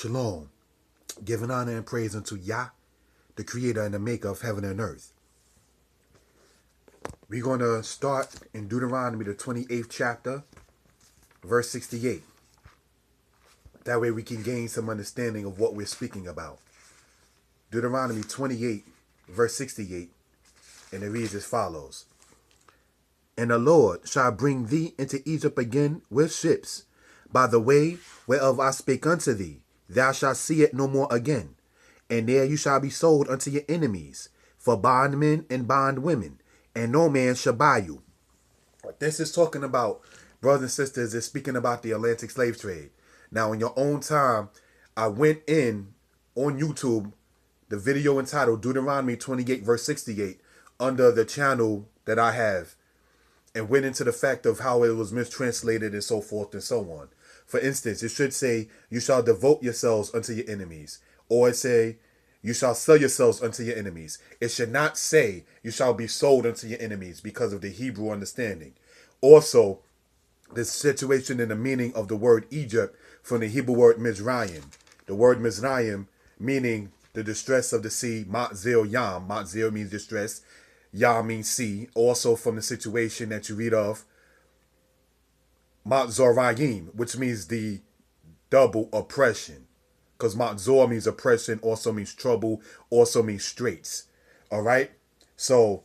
Shalom, giving honor and praise unto Yah, the creator and the maker of heaven and earth. We're going to start in Deuteronomy, the 28th chapter, verse 68. That way we can gain some understanding of what we're speaking about. Deuteronomy 28, verse 68, and it reads as follows. And the Lord shall bring thee into Egypt again with ships, by the way whereof I spake unto thee. Thou shalt see it no more again. And there you shall be sold unto your enemies, for bondmen and bondwomen, and no man shall buy you. This is talking about, brothers and sisters, is speaking about the Atlantic slave trade. Now, in your own time, I went in on YouTube, the video entitled Deuteronomy 28, verse 68, under the channel that I have, and went into the fact of how it was mistranslated and so forth and so on. For instance, it should say, you shall devote yourselves unto your enemies. Or it say, you shall sell yourselves unto your enemies. It should not say, you shall be sold unto your enemies, because of the Hebrew understanding. Also, the situation and the meaning of the word Egypt from the Hebrew word Mizraim. The word Mizraim meaning the distress of the sea, Matzil Yam. Matzil means distress. Yam means sea. Also from the situation that you read of, Matzorayim, which means the double oppression. Because Matzor means oppression, also means trouble, also means straits. All right? So,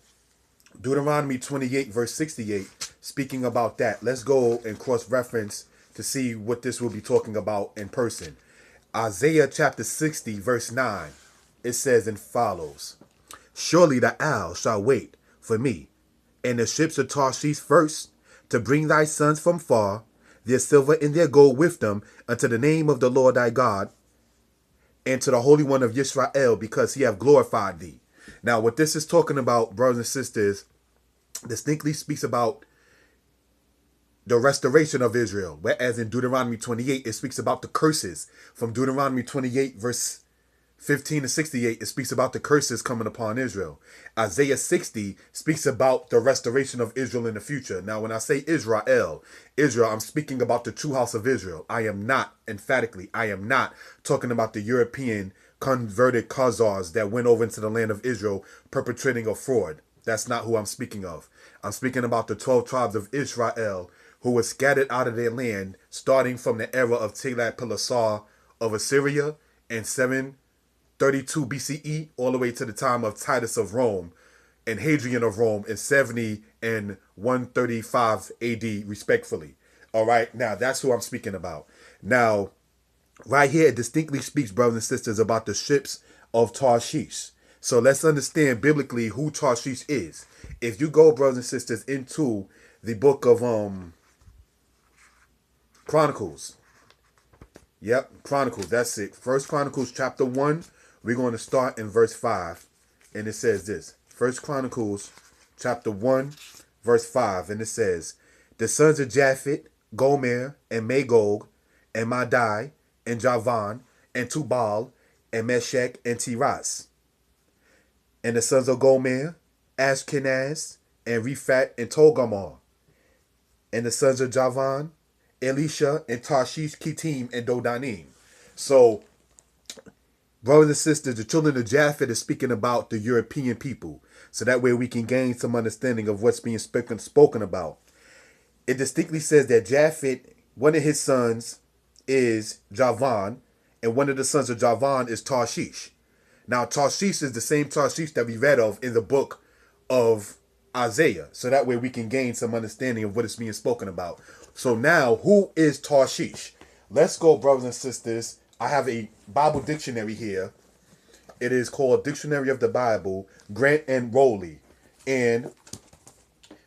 Deuteronomy 28, verse 68, speaking about that. Let's go and cross-reference to see what this will be talking about in person. Isaiah chapter 60, verse 9, it says and follows. Surely the owl shall wait for me, and the ships of Tarshish first, to bring thy sons from far, their silver and their gold with them, unto the name of the Lord thy God, and to the Holy One of Israel, because he hath glorified thee. Now, what this is talking about, brothers and sisters, distinctly speaks about the restoration of Israel, whereas in Deuteronomy 28, it speaks about the curses. From Deuteronomy 28, verse 15 to 68, it speaks about the curses coming upon Israel. Isaiah 60 speaks about the restoration of Israel in the future. Now, when I say Israel, I'm speaking about the true house of Israel. I am not talking about the European converted Khazars that went over into the land of Israel perpetrating a fraud. That's not who I'm speaking of. I'm speaking about the 12 tribes of Israel who were scattered out of their land, starting from the era of Tiglath-Pileser of Assyria in 732 BCE, all the way to the time of Titus of Rome and Hadrian of Rome in 70 and 135 AD, respectfully. All right, now that's who I'm speaking about. Now, right here, it distinctly speaks, brothers and sisters, about the ships of Tarshish. So let's understand biblically who Tarshish is. If you go, brothers and sisters, into the book of Chronicles. Yep, Chronicles, that's it. First Chronicles chapter 1, we're going to start in verse 5. And it says this. First Chronicles chapter 1, verse 5. And it says, the sons of Japhet, Gomer, and Magog, and Madai, and Javan, and Tubal, and Meshech, and Tiras. And the sons of Gomer, Ashkenaz, and Riphat, and Togarmah. And the sons of Javan, Elisha, and Tarshish, Kittim, and Dodanim. So, brothers and sisters, the children of Japhet is speaking about the European people. So that way we can gain some understanding of what's being spoken about. It distinctly says that Japhet, one of his sons is Javan, and one of the sons of Javan is Tarshish. Now, Tarshish is the same Tarshish that we read of in the book of Isaiah. So that way we can gain some understanding of what is being spoken about. So now, who is Tarshish? Let's go, brothers and sisters. I have a Bible dictionary here. It is called Dictionary of the Bible, Grant and Rowley. And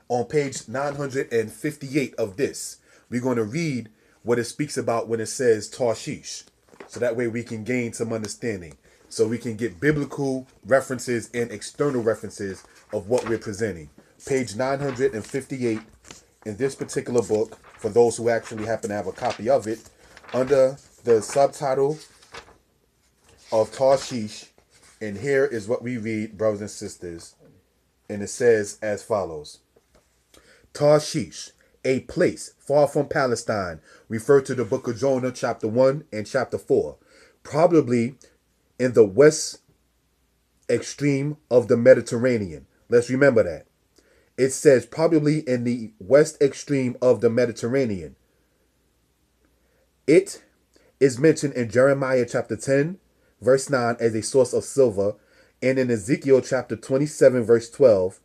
on page 958 of this, we're going to read what it speaks about when it says Tarshish. So that way we can gain some understanding. So we can get biblical references and external references of what we're presenting. Page 958 in this particular book, for those who actually happen to have a copy of it, under the subtitle of Tarshish. And here is what we read, brothers and sisters. And it says as follows. Tarshish, a place far from Palestine, refer to the book of Jonah, chapter 1 and chapter 4. probably in the west extreme of the Mediterranean. Let's remember that. It says probably in the west extreme of the Mediterranean. It is mentioned in Jeremiah chapter 10, verse 9 as a source of silver, and in Ezekiel chapter 27, verse 12,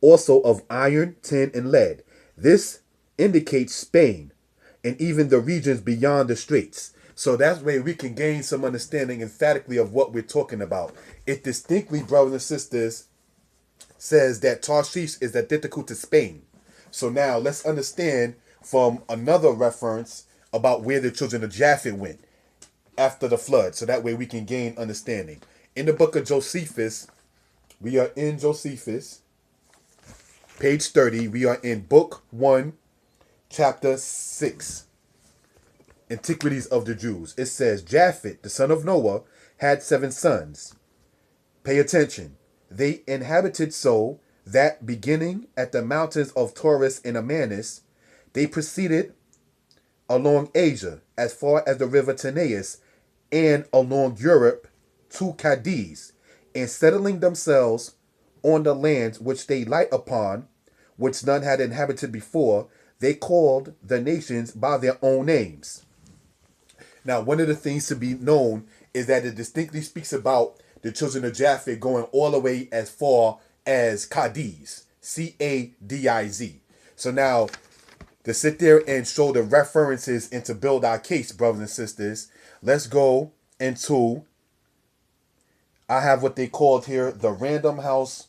also of iron, tin, and lead. This indicates Spain and even the regions beyond the straits. So that way we can gain some understanding emphatically of what we're talking about. It distinctly, brothers and sisters, says that Tarshish is identical to Spain. So now let's understand from another reference about where the children of Japheth went after the flood. So that way we can gain understanding. In the book of Josephus, we are in Josephus, page 30. We are in book 1, chapter 6. Antiquities of the Jews. It says, Japheth, the son of Noah, had 7 sons. Pay attention. They inhabited so that beginning at the mountains of Taurus and Amanus, they proceeded along Asia as far as the river Tanais and along Europe to Cadiz, and settling themselves on the lands which they light upon, which none had inhabited before, they called the nations by their own names. Now, one of the things to be known is that it distinctly speaks about the children of Japheth going all the way as far as Cadiz, Cadiz. So now, to sit there and show the references and to build our case, brothers and sisters, let's go into, I have what they called here, the Random House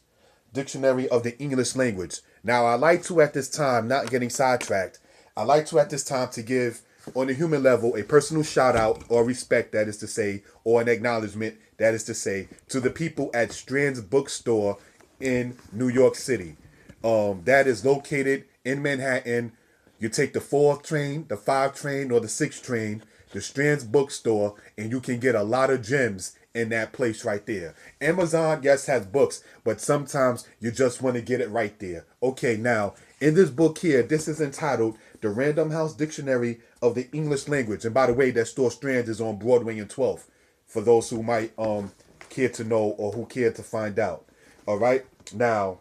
Dictionary of the English Language. Now, I like to at this time, not getting sidetracked, I like to at this time to give, on a human level, a personal shout out or respect, that is to say, or an acknowledgement, that is to say, to the people at Strand's Bookstore in New York City. That is located in Manhattan. You take the 4th train, the 5 train, or the 6 train, the Strand's Bookstore, and you can get a lot of gems in that place right there. Amazon, yes, has books, but sometimes you just want to get it right there. Okay, now, in this book here, this is entitled The Random House Dictionary of the English Language. And by the way, that store Strand is on Broadway and 12th, for those who might care to know or who care to find out. All right, now,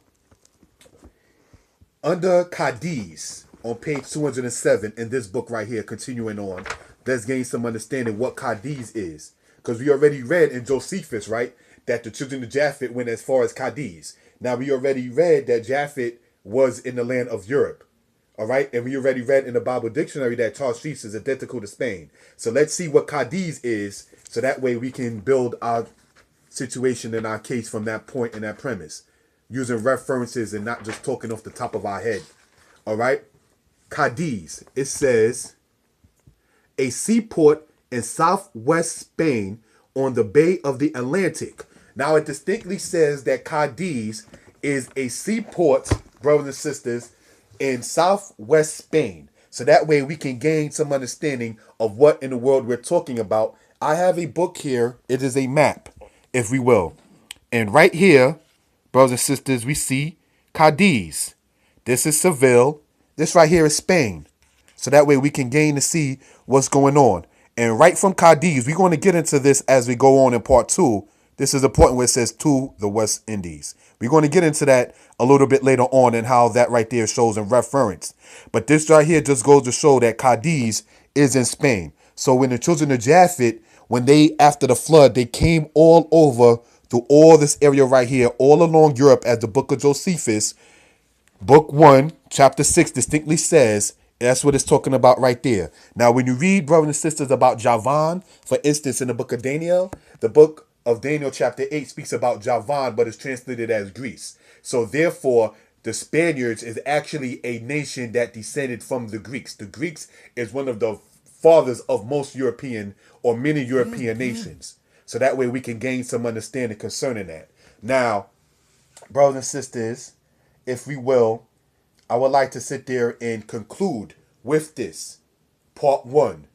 under Cadiz, on page 207 in this book right here, continuing on, let's gain some understanding what Cadiz is. Because we already read in Josephus, right, that the children of Japheth went as far as Cadiz. Now, we already read that Japheth was in the land of Europe. All right, and we already read in the Bible dictionary that Tarshish is identical to Spain. So let's see what Cadiz is, so that way we can build our situation and our case from that point and that premise, using references and not just talking off the top of our head. All right, Cadiz, it says, a seaport in southwest Spain on the Bay of the Atlantic. Now, it distinctly says that Cadiz is a seaport, brothers and sisters, in southwest Spain. So that way we can gain some understanding of what in the world we're talking about. I have a book here. It is a map, if we will. And right here, brothers and sisters, we see Cadiz. This is Seville. This right here is Spain. So that way we can gain to see what's going on. And right from Cadiz, we're going to get into this as we go on in part 2. This is the point where it says to the West Indies. We're going to get into that a little bit later on and how that right there shows in reference. But this right here just goes to show that Cadiz is in Spain. So when the children of Japheth, when they, after the flood, they came all over through all this area right here, all along Europe, as the book of Josephus, book 1, chapter 6 distinctly says, that's what it's talking about right there. Now, when you read, brothers and sisters, about Javan, for instance, in the book of Daniel, the book of Daniel chapter 8 speaks about Javan, but it's translated as Greece. So therefore, the Spaniards is actually a nation that descended from the Greeks. The Greeks is one of the fathers of most European or many European nations. So that way we can gain some understanding concerning that. Now, brothers and sisters, if we will, I would like to sit there and conclude with this. Part 1,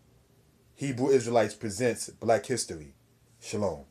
Hebrew Israelites presents Black History. Shalom.